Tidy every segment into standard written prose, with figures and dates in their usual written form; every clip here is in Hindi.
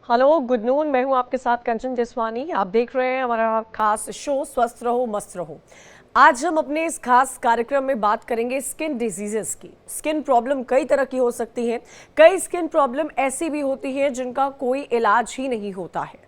Hello good noon. मैं हूं आपके साथ कंचन जसवानी। आप देख रहे हैं हमारा खास शो स्वस्थ रहो मस्त रहो। आज हम अपने इस खास कार्यक्रम में बात करेंगे स्किन डिजीजेस की। स्किन प्रॉब्लम कई तरह की हो सकती हैं। कई स्किन प्रॉब्लम ऐसी भी होती है जिनका कोई इलाज ही नहीं होता है,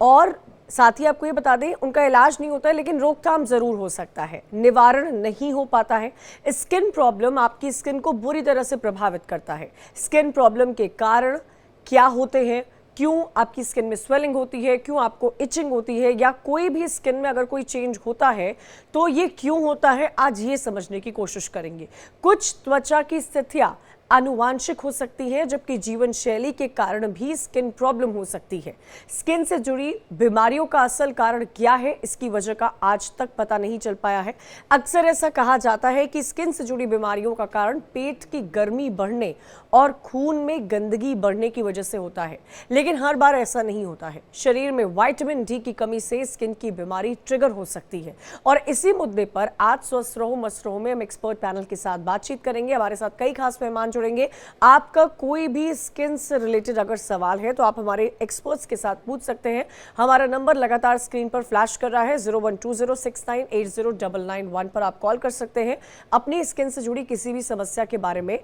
और साथ ही आपको ये बता दें उनका इलाज नहीं होता है लेकिन रोकथाम जरूर हो सकता है, निवारण नहीं हो पाता है। स्किन प्रॉब्लम आपकी स्किन को बुरी तरह से प्रभावित करता है। स्किन प्रॉब्लम के कारण क्या होते हैं, क्यों आपकी स्किन में स्वेलिंग होती है, क्यों आपको इचिंग होती है, या कोई भी स्किन में अगर कोई चेंज होता है तो ये क्यों होता है, आज ये समझने की कोशिश करेंगे। कुछ त्वचा की स्थितियां आनुवांशिक हो सकती है, जबकि जीवन शैली के कारण भी स्किन प्रॉब्लम हो सकती है। स्किन से जुड़ी बीमारियों का असल कारण क्या है, इसकी वजह का आज तक पता नहीं चल पाया है। अक्सर ऐसा कहा जाता है कि स्किन से जुड़ी बीमारियों का कारण पेट की गर्मी बढ़ने और खून में गंदगी बढ़ने की वजह से होता है, लेकिन हर बार ऐसा नहीं होता है। शरीर में विटामिन डी की कमी से स्किन की बीमारी ट्रिगर हो सकती है, और इसी मुद्दे पर आज स्वस्थ रहो मस्त रहो में हम एक्सपर्ट पैनल के साथ बातचीत करेंगे। हमारे साथ कई खास मेहमान जुड़ेंगे। आपका कोई भी स्किन से रिलेटेड अगर सवाल है तो आप हमारे एक्सपर्ट्स के साथ पूछ सकते हैं। हमारा नंबर लगातार स्क्रीन पर फ्लैश कर रहा है, 012069809991 पर आप कॉल कर सकते हैं। अपनी स्किन से जुड़ी किसी भी समस्या के बारे में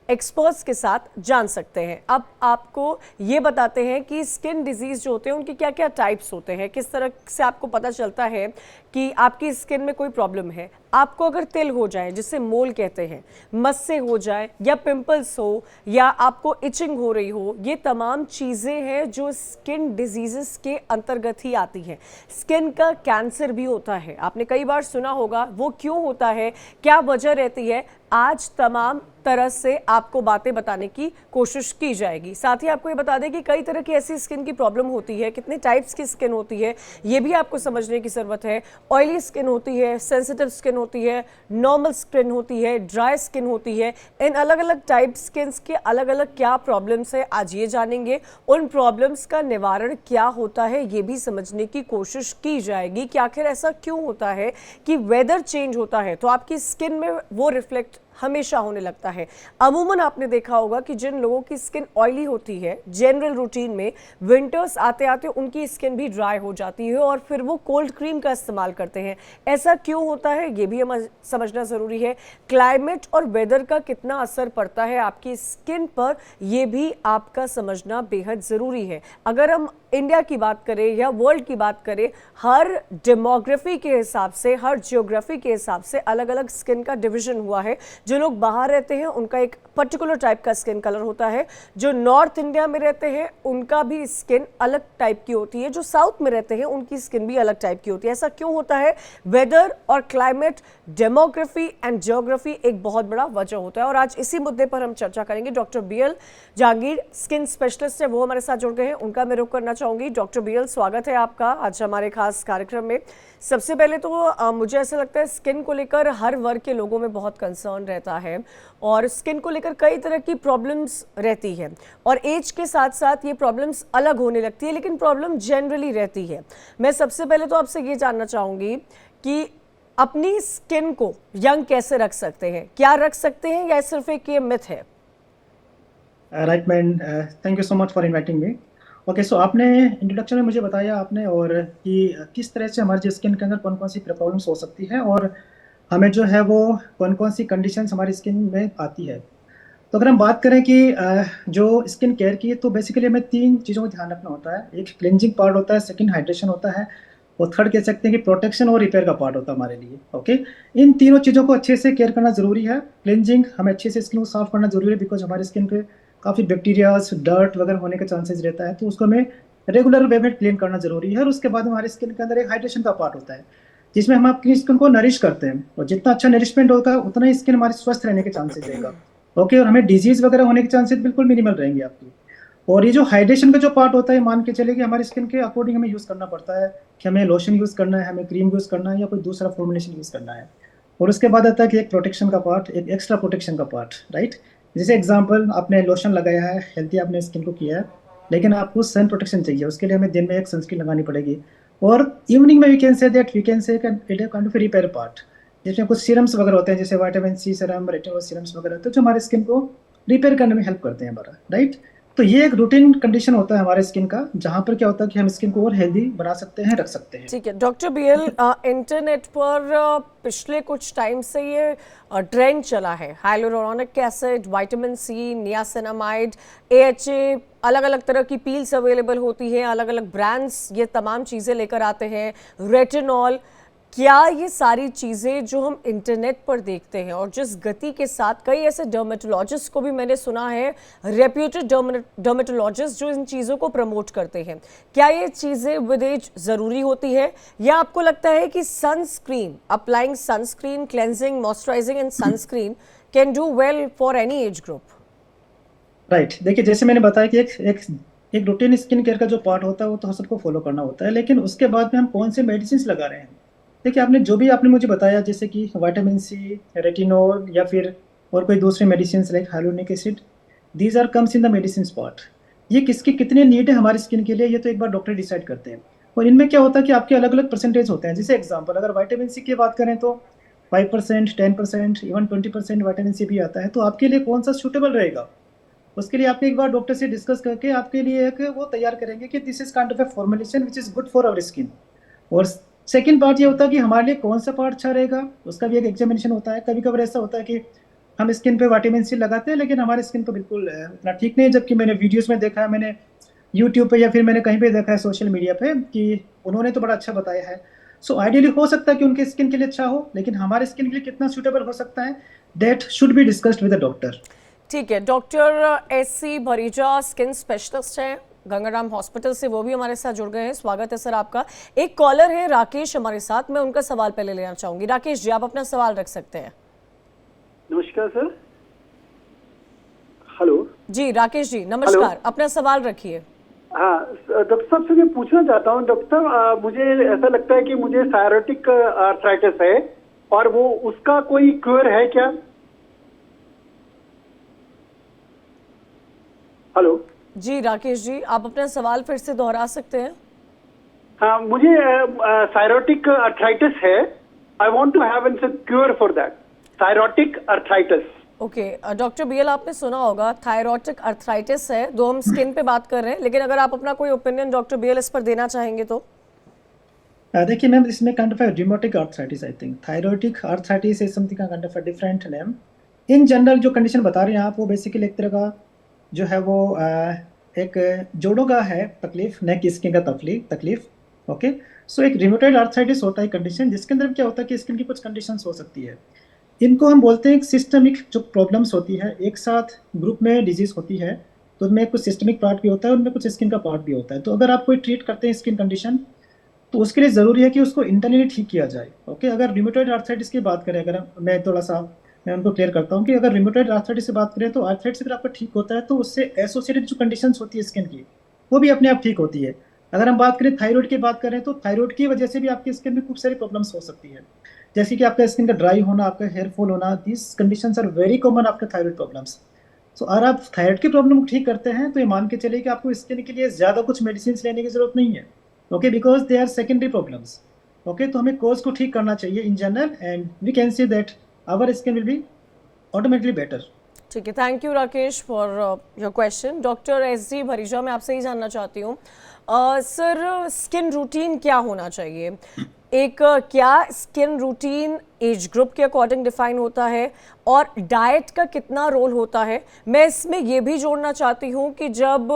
एक्सपर्ट्स के साथ जान सकते हैं। अब आपको ये बताते हैं कि स्किन डिजीज जो होते हैं उनके क्या क्या टाइप्स होते हैं, किस तरह से आपको पता चलता है कि आपकी स्किन में कोई प्रॉब्लम है। आपको अगर तिल हो जाए, जिसे मोल कहते हैं, मस्से हो जाए, या पिंपल्स हो, या आपको इचिंग हो रही हो, ये तमाम चीज़ें हैं जो स्किन डिजीजेस के अंतर्गत ही आती हैं। स्किन का कैंसर भी होता है, आपने कई बार सुना होगा। वो क्यों होता है, क्या वजह रहती है, आज तमाम तरह से आपको बातें बताने की कोशिश की जाएगी। साथ ही आपको ये बता दें कि कई तरह की ऐसी स्किन की प्रॉब्लम होती है, कितने टाइप्स की स्किन होती है ये भी आपको समझने की ज़रूरत है। ऑयली स्किन होती है, सेंसिटिव स्किन होती है, नॉर्मल स्किन होती है, ड्राई स्किन होती है। इन अलग अलग टाइप स्किन्स के अलग अलग क्या प्रॉब्लम्स है, आज ये जानेंगे। उन प्रॉब्लम्स का निवारण क्या होता है ये भी समझने की कोशिश की जाएगी कि आखिर ऐसा क्यों होता है कि वेदर चेंज होता है तो आपकी स्किन में वो रिफ्लेक्ट हमेशा होने लगता है। अमूमन आपने देखा होगा कि जिन लोगों की स्किन ऑयली होती है, जनरल रूटीन में विंटर्स आते आते उनकी स्किन भी ड्राई हो जाती है और फिर वो कोल्ड क्रीम का इस्तेमाल करते हैं। ऐसा क्यों होता है ये भी हम समझना ज़रूरी है। क्लाइमेट और वेदर का कितना असर पड़ता है आपकी स्किन पर, यह भी आपका समझना बेहद ज़रूरी है। अगर हम इंडिया की बात करें या वर्ल्ड की बात करें, हर डेमोग्राफी के हिसाब से, हर जियोग्राफी के हिसाब से अलग अलग स्किन का डिवीजन हुआ है। जो लोग बाहर रहते हैं उनका एक पर्टिकुलर टाइप का स्किन कलर होता है, जो नॉर्थ इंडिया में रहते हैं उनका भी स्किन अलग टाइप की होती है, जो साउथ में रहते हैं उनकी स्किन भी अलग टाइप की होती है। ऐसा क्यों होता है? वेदर और क्लाइमेट, डेमोग्राफी एंड जियोग्राफी एक बहुत बड़ा वजह होता है, और आज इसी मुद्दे पर हम चर्चा करेंगे। Doctor BL Jahangir skin specialist है, वो हमारे साथ जुड़ गए हैं, उनका मैं रुख करना चाहूंगी। डॉक्टर बीएल, स्वागत है आपका आज हमारे खास कार्यक्रम में। सबसे पहले तो मुझे ऐसा लगता है स्किन को लेकर हर वर्ग के लोगों में बहुत कंसर्न रहता है, और स्किन को लेकर कई तरह की प्रॉब्लम्स रहती है, और एज के साथ साथ ये प्रॉब्लम्स अलग होने लगती है, लेकिन प्रॉब्लम जनरली रहती है। मैं सबसे पहले तो आपसे ये जानना चाहूँगी कि अपनी स्किन को यंग कैसे रख सकते हैं, क्या रख सकते हैं, या सिर्फ एक ये मिथ है? Right man, thank you so much for inviting me. Okay, so आपने इंट्रोडक्शन में मुझे बताया आपने और कि किस तरह से हमारे जो स्किन के अंदर कौन कौन सी प्रॉब्लम्स हो सकती है और हमें जो है वो कौन कौन सी कंडीशंस हमारी स्किन में आती है। तो अगर हम बात करें कि जो स्किन केयर की, तो बेसिकली हमें तीन चीज़ों का ध्यान रखना होता है। एक क्लिनजिंग पार्ट होता है, सेकंड हाइड्रेशन होता है, और थर्ड कह सकते हैं कि प्रोटेक्शन और रिपेयर का पार्ट होता है हमारे लिए। ओके, इन तीनों चीज़ों को अच्छे से केयर करना जरूरी है। क्लिनजिंग, हमें अच्छे से स्किन को साफ करना जरूरी है, बिकॉज हमारी स्किन पे काफ़ी बैक्टीरियाज, डर्ट वगैरह होने के चांसेस रहता है, तो उसको हमें रेगुलर वे में क्लीन करना जरूरी है। और उसके बाद हमारी स्किन के अंदर एक हाइड्रेशन का पार्ट होता है, जिसमें हम अपनी स्किन को नरिश करते हैं, और जितना अच्छा नरिशमेंट होगा उतना ही स्किन हमारी स्वस्थ रहने के चांसेस रहेगा। ओके, और हमें डिजीज वगैरह होने के चांसेस बिल्कुल मिनिमल रहेंगे आपकी। और ये जो हाइड्रेशन का जो पार्ट होता है, मान के चले कि हमारी स्किन के अकॉर्डिंग हमें यूज़ करना पड़ता है कि हमें लोशन यूज़ करना है, हमें क्रीम यूज़ करना है, या कोई दूसरा फॉर्मुलेशन यूज़ करना है। और उसके बाद आता है कि एक प्रोटेक्शन का पार्ट, एक एक्स्ट्रा प्रोटेक्शन का पार्ट, राइट। जैसे एग्जाम्पल, आपने लोशन लगाया है, हेल्थी आपने स्किन को किया है, लेकिन आपको सन प्रोटेक्शन चाहिए, उसके लिए हमें दिन में एक सनस्क्रीन लगानी पड़ेगी। और इवनिंग में we can say that we can say it is kind of repair part, जिसमें कुछ सीरम्स वगैरह होते हैं, जैसे vitamin C serum, retinol serums वगैरह, तो जो हमारे स्किन को रिपेयर करने में हेल्प करते हैं हमारा, राइट। तो ये एक रूटीन कंडीशन होता है हमारे स्किन का, जहाँ पर क्या होता है कि हम स्किन को और हेल्दी बना सकते हैं, रख सकते हैं। ठीक है डॉक्टर बीएल, इंटरनेट पर पिछले कुछ टाइम से ये ट्रेंड चला है, hyaluronic acid, vitamin C, niacinamide, AHA, अलग अलग तरह की पील्स अवेलेबल होती हैं, अलग अलग ब्रांड्स ये तमाम चीज़ें लेकर आते हैं, रेटिनॉल। क्या ये सारी चीज़ें जो हम इंटरनेट पर देखते हैं और जिस गति के साथ, कई ऐसे डर्मेटोलॉजिस्ट को भी मैंने सुना है, रेप्यूटेड डर्मेटोलॉजिस्ट जो इन चीज़ों को प्रमोट करते हैं, क्या ये चीज़ें विद एज ज़रूरी होती है, या आपको लगता है कि sunscreen, applying sunscreen, cleansing, moisturising and sunscreen can do well for any age group? Right, देखिए जैसे मैंने बताया कि एक रूटीन स्किन केयर का जो पार्ट होता है वो तो हम सबको फॉलो करना होता है, लेकिन उसके बाद में हम कौन से मेडिसिन लगा रहे हैं। देखिए आपने जो भी आपने मुझे बताया, जैसे कि विटामिन सी, रेटिनॉल, या फिर और कोई दूसरे medicine like hyaluronic acid, these are comes in the medicine part. ये किसकी कितने नीड है हमारी स्किन के लिए, ये तो एक बार डॉक्टर डिसाइड करते हैं। और इनमें क्या होता है कि आपके अलग अलग परसेंटेज होते हैं। जैसे एग्जाम्पल, अगर विटामिन सी की बात करें तो 5%, 10%, इवन 20% विटामिन सी भी आता है। तो आपके लिए कौन सा सूटेबल रहेगा, उसके लिए आपके एक बार डॉक्टर से डिस्कस करके आपके लिए एक वो तैयार करेंगे कि this is kind of a formulation which is good for our skin. और सेकंड पार्ट ये होता है कि हमारे लिए कौन सा पार्ट अच्छा रहेगा, उसका भी एक एग्जामिनेशन होता है। कभी कभार ऐसा होता है कि हम स्किन पे विटामिन सी लगाते हैं लेकिन हमारी स्किन तो बिल्कुल उतना ठीक नहीं है, जबकि मैंने वीडियोस में देखा है, मैंने यूट्यूब पे या फिर मैंने कहीं पे देखा है सोशल मीडिया पे कि उन्होंने तो बड़ा अच्छा बताया है। सो आइडियली हो सकता है कि उनके स्किन के लिए अच्छा हो, लेकिन हमारे स्किन के लिए कितना सूटेबल हो सकता है, that should be discussed with the doctor. ठीक है, डॉक्टर एस.सी. भरीजा स्किन स्पेशलिस्ट हैं गंगाराम हॉस्पिटल से, वो भी हमारे साथ जुड़ गए हैं। स्वागत है सर आपका। एक कॉलर है राकेश हमारे साथ, मैं उनका सवाल पहले लेना चाहूंगी। राकेश जी, आप अपना सवाल रख सकते हैं। नमस्कार सर। हेलो जी राकेश जी नमस्कार, अपना सवाल रखिए। हाँ डॉक्टर साहब से मैं पूछना चाहता हूँ। डॉक्टर साहब मुझे ऐसा लगता है कि मुझे सायरोटिक आर्थराइटिस है, और वो उसका कोई क्योर है क्या? हेलो जी राकेश जी, आप अपना सवाल फिर से दोहरा सकते हैं? हाँ, मुझे सायरोटिक आर्थराइटिस है। I want to have an cure for that psoriatic arthritis. Okay doctor BL, आपने सुना होगा थायरोटिक अर्थराइटिस है, दो हम स्किन पे बात कर रहे हैं, लेकिन अगर आप अपना कोई ओपिनियन डॉक्टर बीएल इस पर देना चाहेंगे तो। देखिए मैम, इसमें kind of rheumatoid arthritis, I think psoriatic arthritis is something kind of different name. In general जो कंडीशन बता रहे हैं आप, वो बेसिकली एक तरह का जो है वो एक जोड़ों का है तकलीफ, नेक की स्किन का तकलीफ। ओके, सो एक rheumatoid arthritis होता है कंडीशन, जिसके अंदर क्या होता है कि स्किन की कुछ कंडीशंस हो सकती है। इनको हम बोलते हैं सिस्टमिक जो प्रॉब्लम्स होती है, एक साथ ग्रुप में डिजीज होती है, तो उनमें कुछ सिस्टमिक पार्ट भी होता है, उनमें कुछ स्किन का पार्ट भी होता है। तो अगर आप कोई ट्रीट करते हैं स्किन कंडीशन, तो उसके लिए ज़रूरी है कि उसको इंटरनली ठीक किया जाए। ओके, अगर रिमोटॉइड आर्थराइटिस की बात करें, अगर मैं थोड़ा सा मैं उनको क्लियर करता हूँ कि अगर रिमोटॉइड आर्थराइटिस से बात करें, तो आर्थराइटिस अगर आपका ठीक होता है तो उससे एसोसिएटेड जो कंडीशंस होती है स्किन की, वो भी अपने आप ठीक होती है। अगर हम बात करें थायराइड की बात करें, तो थायराइड की वजह से भी आपकी स्किन में खूब सारी प्रॉब्लम्स हो सकती है, जैसे कि आपका स्किन का ड्राई होना, आपका हेयर फॉल होना। This conditions are very common after thyroid problems. So अगर आप थायराइड की प्रॉब्लम को ठीक करते हैं, तो ये मान के चलिए कि आपको स्किन के लिए ज़्यादा कुछ मेडिसिन लेने की जरूरत नहीं है। Okay, because they are secondary problems. Okay, तो हमें कोज को ठीक करना चाहिए in general, and we can see that our skin will be automatically better. ठीक है, thank you Rakesh for your question. Doctor S D. Bhareeja, मैं आपसे ही जानना चाहती हूँ सर, स्किन रूटीन क्या होना चाहिए? एक क्या स्किन रूटीन एज ग्रुप के अकॉर्डिंग डिफाइन होता है, और डाइट का कितना रोल होता है? मैं इसमें ये भी जोड़ना चाहती हूँ कि जब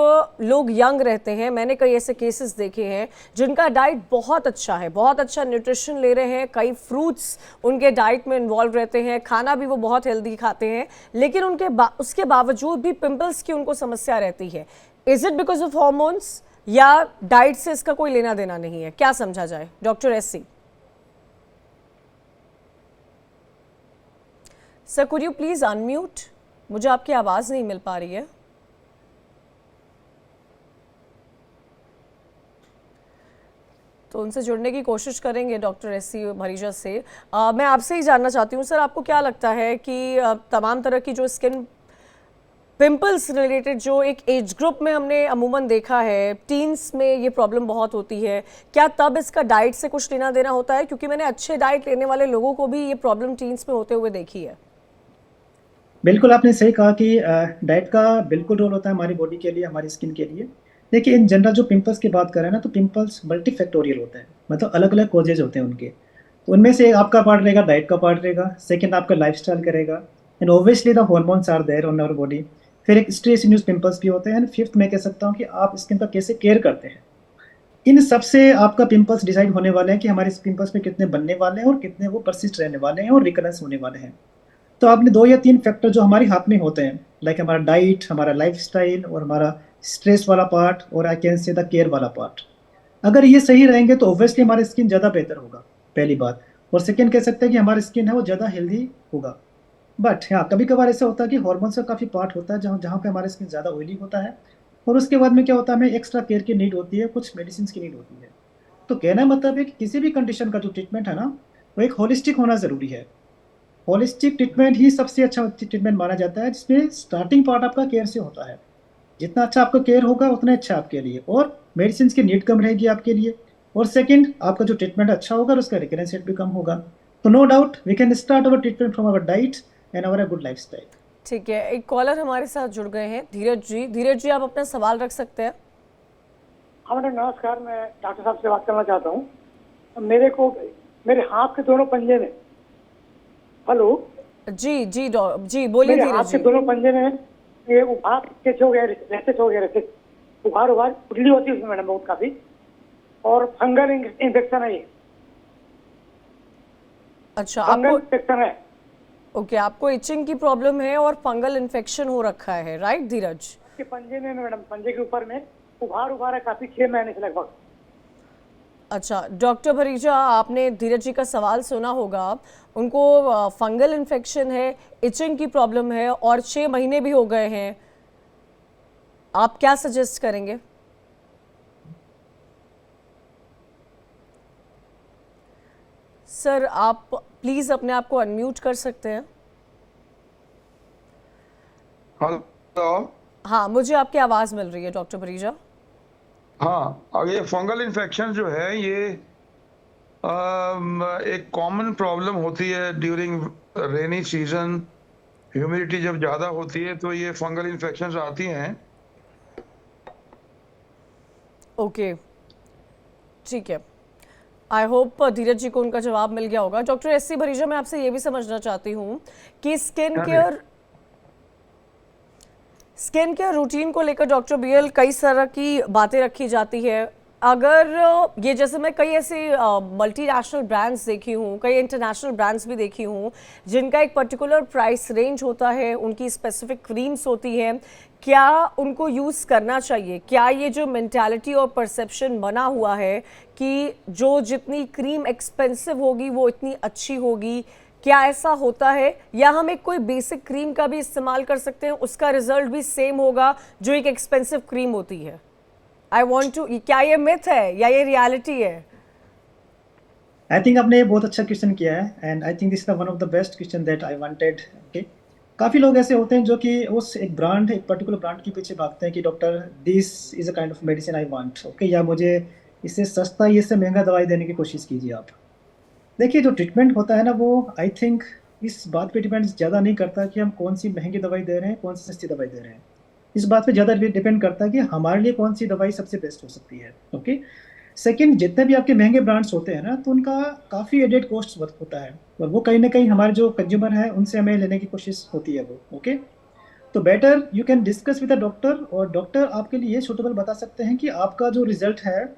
लोग यंग रहते हैं, मैंने कई ऐसे केसेस देखे हैं जिनका डाइट बहुत अच्छा है, बहुत अच्छा न्यूट्रिशन ले रहे हैं, कई फ्रूट्स उनके डाइट में इन्वॉल्व रहते हैं, खाना भी वो बहुत हेल्दी खाते हैं, लेकिन उसके बावजूद भी पिंपल्स की उनको समस्या रहती है। Is it because of hormones, या डाइट से इसका कोई लेना देना नहीं है? क्या समझा जाए doctor SC.? Sir could you please unmute, मुझे आपकी आवाज नहीं मिल पा रही है। तो उनसे जुड़ने की कोशिश करेंगे डॉक्टर एस.सी. भरीजा से। मैं आपसे ही जानना चाहती हूँ सर, आपको क्या लगता है कि तमाम तरह की जो स्किन पिंपल्स रिलेटेड जो एक एज ग्रुप में हमने अमूमन देखा है, टीन्स में ये प्रॉब्लम बहुत होती है, क्या तब इसका डाइट से कुछ लेना देना होता है? क्योंकि मैंने अच्छे डाइट लेने वाले लोगों को भी ये प्रॉब्लम टीन्स में होते हुए देखी है। बिल्कुल आपने सही कहा कि डाइट का बिल्कुल रोल होता है हमारी बॉडी के लिए, हमारी स्किन के लिए। देखिए इन जनरल जो पिंपल्स की बात करें ना, तो पिंपल्स मल्टीफैक्टोरियल होते हैं, मतलब अलग अलग कॉजेज होते हैं उनके। तो उनमें से एक आपका पार्ट रहेगा, डाइट का पार्ट रहेगा, सेकंड आपका लाइफस्टाइल का रहेगा, and obviously the hormones are there on our body. फिर एक स्ट्रेस इंड्यूस पिंपल्स भी होते हैं, एंड फिफ्थ मैं कह सकता हूँ कि आप स्किन का कैसे केयर करते हैं। इन सबसे आपका पिंपल्स डिसाइड होने वाले हैं कि हमारे पिंपल्स में कितने बनने वाले हैं और कितने वो परसिस्ट रहने वाले हैं और रिकरेंस होने वाले हैं। तो आपने 2 या 3 फैक्टर जो हमारे हाथ में होते हैं, लाइक हमारा डाइट, हमारा लाइफस्टाइल और हमारा स्ट्रेस वाला पार्ट, और I can say the care वाला पार्ट, अगर ये सही रहेंगे तो ऑब्वियसली हमारा स्किन ज़्यादा बेहतर होगा, पहली बात। और सेकेंड कह सकते हैं कि हमारा स्किन है वो ज़्यादा हेल्दी होगा। बट हाँ, कभी कभार ऐसा होता है कि हॉर्मोन्स का काफ़ी पार्ट होता है जहाँ जहाँ पे हमारा स्किन ज़्यादा ऑयली होता है, और उसके बाद में क्या होता है, हमें एक्स्ट्रा केयर की नीड होती है, कुछ मेडिसिन की नीड होती है। तो कहना मतलब है कि किसी भी कंडीशन का जो ट्रीटमेंट है ना, वो एक होलिस्टिक होना ज़रूरी है। होलिस्टिक ट्रीटमेंट ही सबसे अच्छा ट्रीटमेंट माना जाता है, जिसमें स्टार्टिंग पार्ट आपका केयर से होता है। जितना अच्छा आपका केयर होगा उतना अच्छा आपके लिए, और मेडिसिन की नीड कम रहेगी आपके लिए। और सेकंड, आपका जो ट्रीटमेंट अच्छा होगा और उसका रिकरेंस रेट भी कम होगा। तो no doubt we can start our treatment from our diet and our good lifestyle. ठीक है, एक कॉलर हमारे साथ जुड़ गए हैं, धीरज जी। धीरज जी, आप अपना सवाल रख सकते हैं। हाँ मैडम नमस्कार, मैं डॉक्टर साहब से बात करना चाहता हूँ। मेरे को मेरे हाथ के दोनों पंजे में, हेलो, जी जी जी बोलिए मेरे धीरज हाथ के जी। दोनों पंजे में ये उभार कैसे हो गया, रैसेस हो गया, रैसेस, उभार उभार खुजली होती है उसमें मैडम बहुत काफी, और फंगल इन्फेक्शन है ये, अच्छा, फंगल आपको इन्फेक्शन है। ओके, आपको इचिंग की प्रॉब्लम है और फंगल इन्फेक्शन हो रखा है, राइट धीरज? के पंजे में मैडम, पंजे के ऊपर में उभार उभार है काफी, 6 महीने से लगभग। अच्छा डॉक्टर भरीजा, आपने धीरज जी का सवाल सुना होगा। उनको फंगल इन्फेक्शन है, इचिंग की प्रॉब्लम है और 6 महीने भी हो गए हैं। आप क्या सजेस्ट करेंगे? सर आप प्लीज अपने आप को अनम्यूट कर सकते हैं। हेलो। हाँ, मुझे आपकी आवाज मिल रही है डॉक्टर भरीजा। हाँ, अब ये फंगल इन्फेक्शन जो है ये एक कॉमन प्रॉब्लम होती है ड्यूरिंग रेनी सीजन। ह्यूमिडिटी जब ज़्यादा होती है तो ये फंगल इन्फेक्शंस आती हैं। ओके, ठीक है। आई होप धीरज जी को उनका जवाब मिल गया होगा। डॉक्टर एस सी भरीजा, मैं आपसे ये भी समझना चाहती हूँ कि स्किन हाँ जी। केयर रूटीन को लेकर डॉक्टर बीएल कई तरह की बातें रखी जाती है। अगर ये जैसे मैं कई ऐसे मल्टीनेशनल ब्रांड्स देखी हूँ, कई इंटरनेशनल ब्रांड्स भी देखी हूँ जिनका एक पर्टिकुलर प्राइस रेंज होता है, उनकी स्पेसिफिक क्रीम्स होती हैं, क्या उनको यूज़ करना चाहिए? क्या ये जो मेंटालिटी और परसेप्शन बना हुआ है कि जो जितनी क्रीम एक्सपेंसिव होगी वो इतनी अच्छी होगी, क्या ऐसा होता है? या हम एक कोई बेसिक क्रीम का भी इस्तेमाल कर सकते हैं, उसका रिजल्ट भी सेम होगा जो एक एक्सपेंसिव क्रीम होती है? आई वॉन्ट टू, क्या ये मिथ है या ये रियलिटी है? आई थिंक आपने बहुत अच्छा क्वेश्चन किया है, and I think this is one of the best question that I wanted. Okay, काफ़ी लोग ऐसे होते हैं जो कि उस एक ब्रांड, एक पर्टिकुलर ब्रांड के पीछे भागते हैं कि doctor this is a kind of medicine I want, okay, या मुझे इससे सस्ता, ये इससे महंगा दवाई देने की कोशिश कीजिए आप। देखिए जो ट्रीटमेंट होता है ना, वो आई थिंक इस बात पे डिपेंड ज़्यादा नहीं करता कि हम कौन सी महंगी दवाई दे रहे हैं, कौन सी सस्ती दवाई दे रहे हैं। इस बात पे ज़्यादा डिपेंड करता है कि हमारे लिए कौन सी दवाई सबसे बेस्ट हो सकती है। ओके, सेकंड, जितने भी आपके महंगे ब्रांड्स होते हैं ना, तो उनका काफ़ी एडेड कॉस्ट होता है, और वो कहीं ना कहीं हमारे जो कंज्यूमर है उनसे हमें लेने की कोशिश होती है वो। ओके, तो better you can discuss with the doctor, और डॉक्टर आपके लिए सूटेबल बता सकते हैं कि आपका जो रिजल्ट है,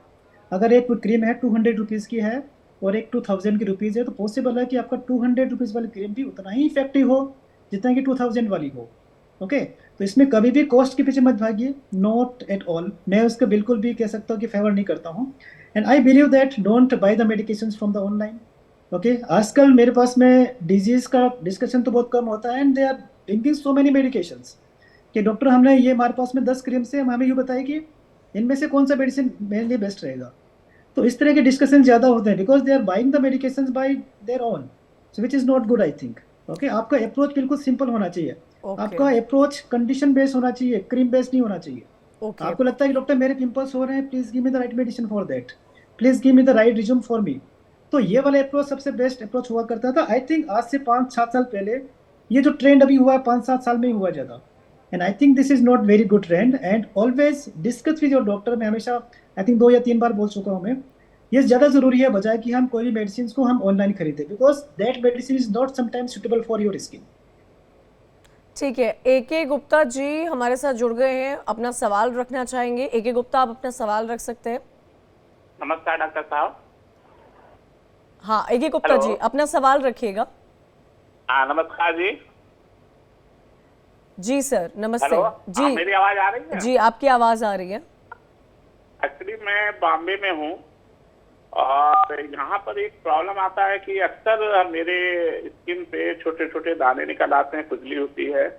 अगर एक क्रीम है 200 रुपीज़ की है और एक 2000 की रुपीज़ है, तो पॉसिबल है कि आपका 200 रुपीज़ वाली क्रीम भी उतना ही इफेक्टिव हो जितना कि 2000 वाली हो। ओके, तो इसमें कभी भी कॉस्ट के पीछे मत भागिए, नॉट एट ऑल। मैं उसका बिल्कुल भी कह सकता हूँ कि फेवर नहीं करता हूँ, and I believe that don't by the medications from the online. Okay, आजकल मेरे पास में डिजीज का डिस्कशन तो बहुत कम होता है, and they are drinking so many medications कि डॉक्टर हमने ये, हमारे पास में 10 क्रीम से हमें ये बताया कि इनमें से कौन सा मेडिसिन मेरे लिए बेस्ट रहेगा। तो इस तरह के डिस्कशन ज़्यादा होते हैं because they are buying the medications by their own, so which is not good I think. Okay, आपका अप्रोच बिल्कुल सिंपल होना चाहिए। ओके आपका अप्रोच कंडीशन बेस्ड होना चाहिए, क्रीम बेस्ड नहीं होना चाहिए। ओके आपको लगता है कि डॉक्टर मेरे पिंपल्स हो रहे हैं, please give me the right medicine for that, please give me the right resume for me. तो ये वाला अप्रोच सबसे बेस्ट अप्रोच हुआ करता था। आई थिंक आज से 5-7 साल पहले ये जो ट्रेंड अभी हुआ है 5-7 साल में ही हुआ ज़्यादा, and I think this is not very good trend, and always discuss with your doctor. मैं हमेशा आई थिंक 2 या 3 बार बोल चुका हूँ मैं, ये ज़्यादा ज़रूरी है बजाय कि हम कोई भी मेडिसिन को हम ऑनलाइन खरीदें, because that medicine is not sometimes suitable for your skin. ठीक है, AK गुप्ता जी हमारे साथ जुड़ गए हैं, अपना सवाल रखना चाहेंगे। AK गुप्ता, आप अपना सवाल रख सकते हैं। नमस्कार डॉक्टर साहब। हाँ, AK गुप्ता हेलो। जी अपना सवाल रखिएगा। हाँ नमस्कार जी। जी सर, नमस्ते। हेलो, हाँ, जी मेरी आवाज आ रही है? जी, आपकी आवाज आ रही है। एक्चुअली मैं बॉम्बे में हूँ और यहाँ पर एक प्रॉब्लम आता है कि अक्सर मेरे स्किन पे छोटे छोटे दाने निकल आते हैं, खुजली होती है।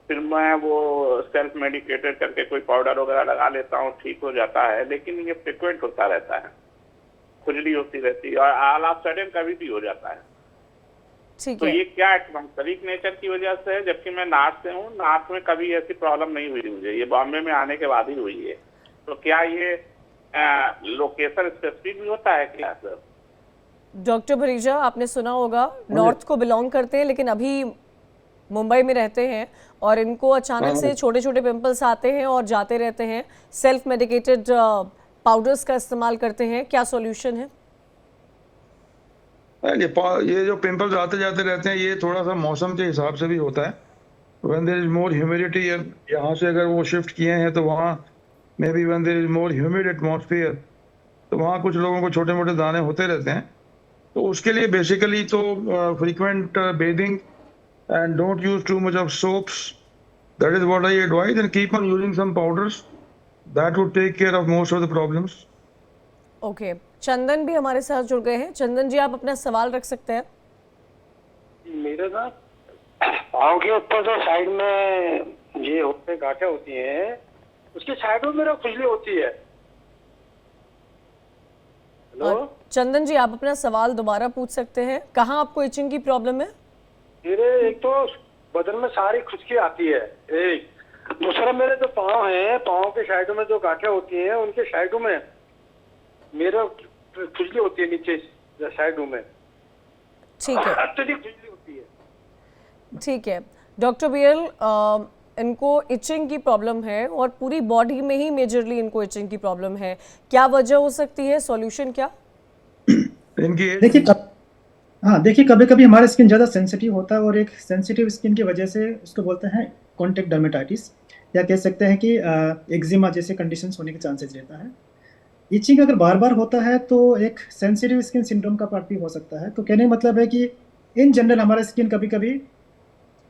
फिर मैं वो सेल्फ मेडिकेटेड करके कोई पाउडर वगैरह लगा लेता हूँ, ठीक हो जाता है, लेकिन ये फ्रिक्वेंट होता रहता है, खुजली होती रहती है और ऑल ऑफ सडन कभी भी हो जाता है। ठीक तो है, ये क्या एटमॉस्फेरिक नेचर की वजह से है? जबकि मैं नॉर्थ से हूँ, नॉर्थ में कभी ऐसी प्रॉब्लम नहीं हुई मुझे, ये बॉम्बे में आने के बाद ही हुई है। तो क्या ये लोकेशन स्पेसिफिक भी होता है क्या सर? डॉक्टर भरीजा, आपने सुना होगा, नॉर्थ को बिलोंग करते हैं लेकिन अभी मुंबई में रहते हैं और इनको अचानक से छोटे छोटे पिंपल्स आते हैं और जाते रहते हैं, सेल्फ मेडिकेटेड पाउडर्स का इस्तेमाल करते हैं, क्या सॉल्यूशन है? ये जो पिंपल्स आते जाते रहते हैं, ये थोड़ा सा मौसम के हिसाब से भी होता है। When there is more humidity, यहाँ से अगर वो शिफ्ट किए हैं तो वहाँ maybe when there is more humid atmosphere, तो वहाँ कुछ लोगों को छोटे मोटे दाने होते रहते हैं। तो उसके लिए बेसिकली तो frequent bathing and don't use too much of soaps, that is what I advise, and keep on using some powders, that would take care of most of the problems. Okay, Chandan भी हमारे साथ जुड़ गए हैं। चंदन जी, आप अपना सवाल रख सकते हैं। मेरे ना पाँव के ऊपर जो साइड में ये होते गांठें होती हैं, उसके साइड में मेरा खुजली होती है। हेलो, चंदन जी, आप अपना सवाल दोबारा पूछ सकते हैं। कहाँ आपको इचिंग की प्रॉब्लम है? मेरे एक तो बदन में सारी खुजली आती है, एक दूसरा मेरे जो पाँव हैं, पाँव के साइडों में जो गांठें होती हैं, उनके साइडों में मेरा खुजली होती है, नीचे साइडों में ठीक है, अत्यधिक खुजली होती है। ठीक है डॉक्टर बीएल, इनको इचिंग की प्रॉब्लम है और पूरी बॉडी में ही मेजरली इनको इचिंग की प्रॉब्लम है, क्या वजह हो सकती है, सॉल्यूशन क्या? इनकी देखिए देखिए कभी कभी हमारा स्किन ज़्यादा सेंसिटिव होता है, और एक सेंसिटिव स्किन की वजह से उसको बोलते हैं कॉन्टेक्ट डर्मेटाइटिस, या कह सकते हैं कि एक्जिमा जैसे कंडीशंस होने के चांसेस रहता है। इचिंग अगर बार बार होता है तो एक सेंसिटिव स्किन सिंड्रोम का पार्ट भी हो सकता है। तो कहने का मतलब है कि इन जनरल हमारा स्किन कभी कभी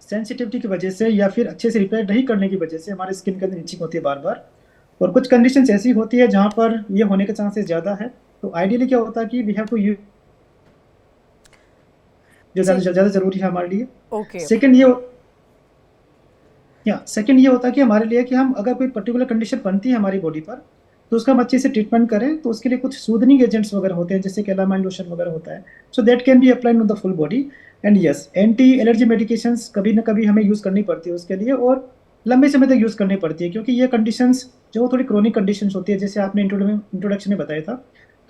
सेंसिटिविटी की वजह से या फिर अच्छे से रिपेयर नहीं करने की वजह से हमारे स्किन के अंदर इचिंग होती है बार बार, और कुछ कंडीशंस ऐसी होती है जहाँ पर ये होने के चांसेस ज़्यादा है। तो आइडियली क्या होता है कि वी हैव टू यूज जो ज़्यादा ज़रूरी है हमारे लिए। ओके, सेकंड ये होता है कि हमारे लिए कि हम अगर कोई पर्टिकुलर कंडीशन बनती है हमारी बॉडी पर, तो उसका हम अच्छे से ट्रीटमेंट करें। तो उसके लिए कुछ सूदनिंग एजेंट्स वगैरह होते हैं, जैसे कैलामाइन लोशन वगैरह होता है, so that can be applied on the full body. And yes, anti allergy medications कभी ना कभी हमें यूज़ करनी पड़ती है उसके लिए, और लंबे समय तक यूज़ करनी पड़ती है, क्योंकि ये कंडीशंस जो थोड़ी क्रोनिक कंडीशंस होती है, जैसे आपने इंट्रोडक्शन में बताया था,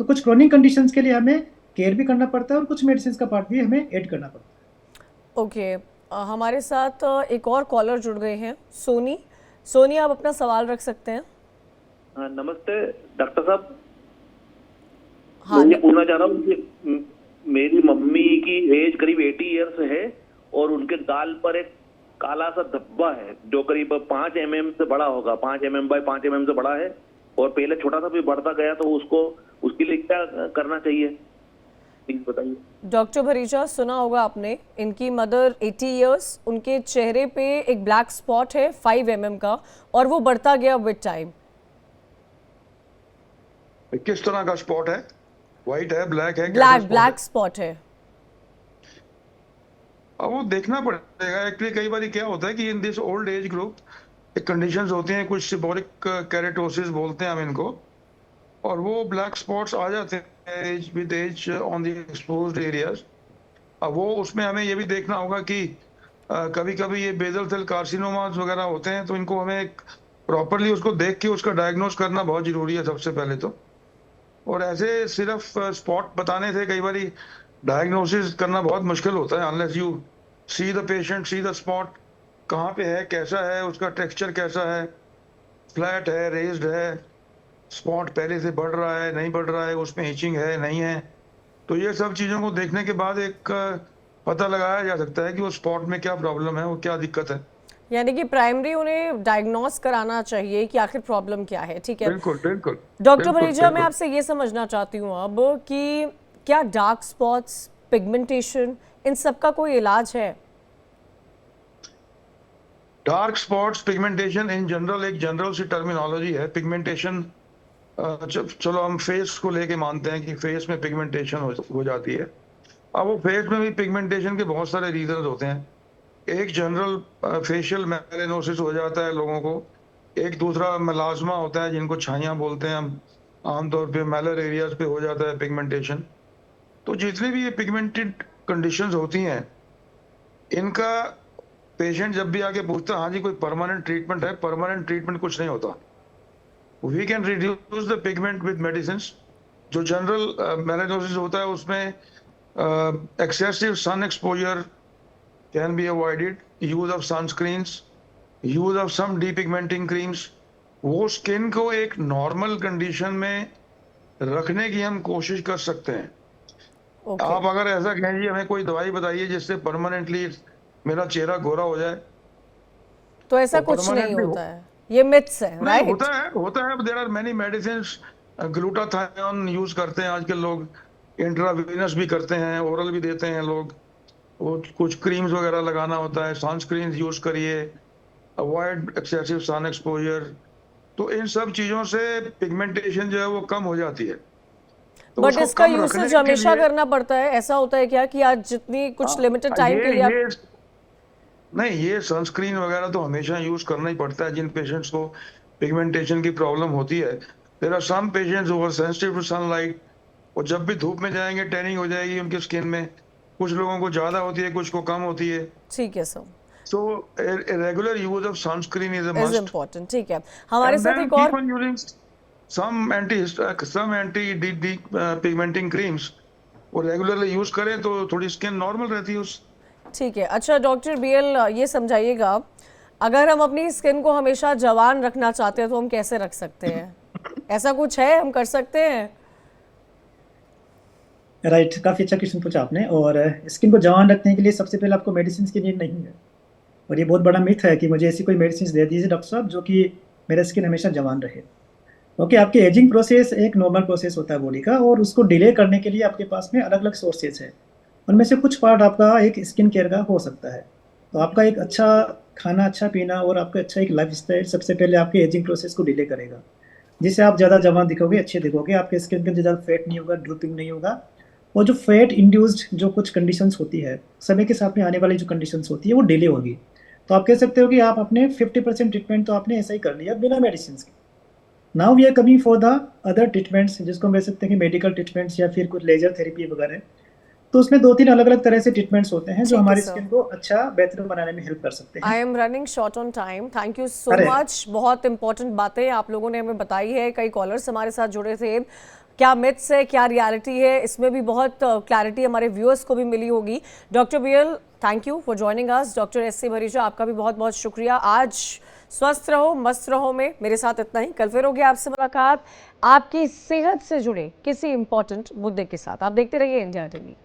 तो कुछ क्रोनिक कंडीशंस के लिए हमें केयर भी करना पड़ता है और कुछ मेडिसिन का पार्ट भी हमें ऐड करना पड़ता है। ओके, हमारे साथ एक और कॉलर जुड़ गए हैं, सोनी, आप अपना सवाल रख सकते हैं। हाँ नमस्ते डॉक्टर साहब। हाँ, मैं ये पूछना चाह रहा हूँ कि मेरी मम्मी की एज करीब 80 इयर्स है और उनके गाल पर एक काला सा धब्बा है जो करीब 5 mm से बड़ा होगा, 5 mm बाय 5 mm से बड़ा है, और पहले छोटा सा भी बढ़ता गया। तो उसके लिए क्या करना चाहिए, प्लीज बताइए। डॉक्टर भरीजा, सुना होगा आपने, इनकी मदर 80 इयर्स, उनके चेहरे पे एक ब्लैक स्पॉट है 5 mm का, और वो बढ़ता गया विद टाइम। किस तरह का स्पॉट है? व्हाइट है, ब्लैक है? ब्लैक स्पॉट है। अब वो देखना पड़ेगा। एक्चुअली कई बार क्या होता है कि in this old age group एक कंडीशंस होती हैं, कुछ सिबोरिक केरेटोसिस बोलते हैं हम इनको, और वो ब्लैक स्पॉट्स आ जाते हैं age with age on the exposed areas. अब वो उसमें हमें ये भी देखना होगा कि कभी कभी ये बेसल सेल कार्सिनोमास वगैरह होते हैं, तो इनको हमें प्रॉपरली उसको देख के उसका डायग्नोस करना बहुत जरूरी है सबसे पहले तो। और ऐसे सिर्फ स्पॉट बताने से कई बार डायग्नोसिस करना बहुत मुश्किल होता है, unless you see the patient, see the spot, कहाँ पे है, कैसा है, उसका टेक्सचर कैसा है, फ्लैट है, रेज्ड है, स्पॉट पहले से बढ़ रहा है, नहीं बढ़ रहा है, उसमें इचिंग है, नहीं है। तो ये सब चीज़ों को देखने के बाद एक पता लगाया जा सकता है कि वो स्पॉट में क्या प्रॉब्लम है, वो क्या दिक्कत है। यानी कि प्राइमरी उन्हें डायग्नोस कराना चाहिए कि आखिर प्रॉब्लम क्या है। ठीक है बिल्कुल बिल्कुल। डॉक्टर बिल्कुल, बरीजा, मैं बिल्कुल। आपसे ये समझना चाहती हूँ अब कि क्या डार्क स्पॉट्स, पिगमेंटेशन, इन सब का कोई इलाज है? Dark spots, pigmentation in general एक जनरल सी टर्मिनोलॉजी है। पिगमेंटेशन चलो हम फेस को लेके मानते हैं कि फेस में पिगमेंटेशन हो जाती है। अब वो फेस में भी पिगमेंटेशन के बहुत सारे रीजन होते हैं। एक जनरल फेशियल मेलानोसिस हो जाता है लोगों को, एक दूसरा मेलाज्मा होता है जिनको छाइयाँ बोलते हैं हम, आमतौर पे मैलर एरियाज पे हो जाता है पिगमेंटेशन। तो जितनी भी ये पिगमेंटेड कंडीशंस होती हैं, इनका पेशेंट जब भी आके पूछता है हाँ जी कोई परमानेंट ट्रीटमेंट है, परमानेंट ट्रीटमेंट कुछ नहीं होता। We can reduce the pigment with medicine. जो जनरल मेलानोसिस होता है उसमें excessive sun exposure can be avoided, use of sunscreens, use of some depigmenting creams. वो स्किन को एक नॉर्मल कंडीशन में रखने की हम कोशिश कर सकते हैं। Okay. आप अगर ऐसा कहें जी हमें कोई दवाई बताइए जिससे परमानेंटली मेरा चेहरा गोरा हो जाए, तो ऐसा तो कुछ नहीं permanently होता है, ये मिथ्स है, नहीं राइट? होता है। There are many medicines. Glutathione use करते हैं आजकल लोग, इंट्रावेनस भी करते हैं, ओरल भी देते हैं लोग। वो कुछ क्रीम्स वगैरह लगाना होता है, सनस्क्रीन यूज करिए, अवॉइड एक्सेसिव सन एक्सपोजर। तो इन सब चीजों से पिगमेंटेशन जो है वो कम हो जाती है। तो बट उसको इसका कम रखने यूसेज के हमेशा लिए- करना पड़ता है, ऐसा होता है क्या कि आज जितनी कुछ लिमिटेड टाइम के लिए आप... नहीं, ये सनस्क्रीन वगैरह तो हमेशा यूज करना ही पड़ता है जिन पेशेंट्स को पिगमेंटेशन की प्रॉब्लम होती है। There are some patients who are sensitive to sunlight, और जब भी धूप में जाएंगे टैनिंग हो जाएगी उनके स्किन में। कुछ लोगों को ज्यादा होती है, कुछ को कम होती है। ठीक है sir, so regular use of sunscreen is a is must. Important. ठीक है, हमारे साथ एक और some anti pigmenting creams वो रेगुलरली यूज करें तो थोड़ी स्किन नॉर्मल रहती है उस। ठीक है। अच्छा डॉक्टर बीएल, ये समझाइएगा, अगर हम अपनी स्किन को हमेशा जवान रखना चाहते हैं तो हम कैसे रख सकते हैं? ऐसा कुछ है हम कर सकते हैं? राइट, काफ़ी अच्छा क्वेश्चन पूछा आपने। और स्किन को जवान रखने के लिए सबसे पहले आपको मेडिसिन की नीड नहीं है, और ये बहुत बड़ा मिथ है कि मुझे ऐसी कोई मेडिसिन दे दीजिए डॉक्टर साहब जो कि मेरा स्किन हमेशा जवान रहे। ओके, आपकी एजिंग प्रोसेस एक नॉर्मल प्रोसेस होता है बॉडी का, और उसको डिले करने के लिए आपके पास में अलग अलग सोर्सेज है। उनमें से कुछ पार्ट आपका एक स्किन केयर का हो सकता है। तो आपका एक अच्छा खाना, अच्छा पीना और आपका अच्छा एक लाइफ स्टाइल सबसे पहले आपके एजिंग प्रोसेस को डिले करेगा, जिससे आप ज़्यादा जवान दिखोगे, अच्छे दिखोगे, आपके स्किन के अंदर ज़्यादा फैट नहीं होगा, ड्रूपिंग नहीं होगा। और जो फैट इंड्यूस्ड जो कुछ कंडीशंस होती है, समय के साथ में आने वाली जो कंडीशंस होती है वो डिले होगी। तो आप कह सकते हो कि आप अपने 50% ट्रीटमेंट तो आपने ऐसा ही कर लिया बिना मेडिसिन के। Now we are coming for the other treatments, जिसको हम कह सकते हैं कि मेडिकल ट्रीटमेंट्स या फिर कुछ लेजर थेरेपी वगैरह। तो उसमें 2-3 अलग अलग तरह से ट्रीटमेंट्स होते हैं जो हमारी स्किन को अच्छा बेहतर बनाने में हेल्प कर सकते हैं। I am running short on time, thank you सो अरे। मच। बहुत इंपॉर्टेंट बातें आप लोगों ने हमें बताई है। कई कॉलर्स हमारे साथ जुड़े थे, क्या मिथ्स है क्या रियलिटी है, इसमें भी बहुत क्लैरिटी हमारे व्यूअर्स को भी मिली होगी। Doctor BL, thank you for joining us. Doctor S C. Bhareeja, आपका भी बहुत बहुत शुक्रिया। आज स्वस्थ रहो, मस्त रहो में मेरे साथ इतना ही। कल फिर होगी आपसे मुलाकात आपकी सेहत से जुड़े किसी इंपॉर्टेंट मुद्दे के साथ। आप देखते रहिए इंडिया टीवी।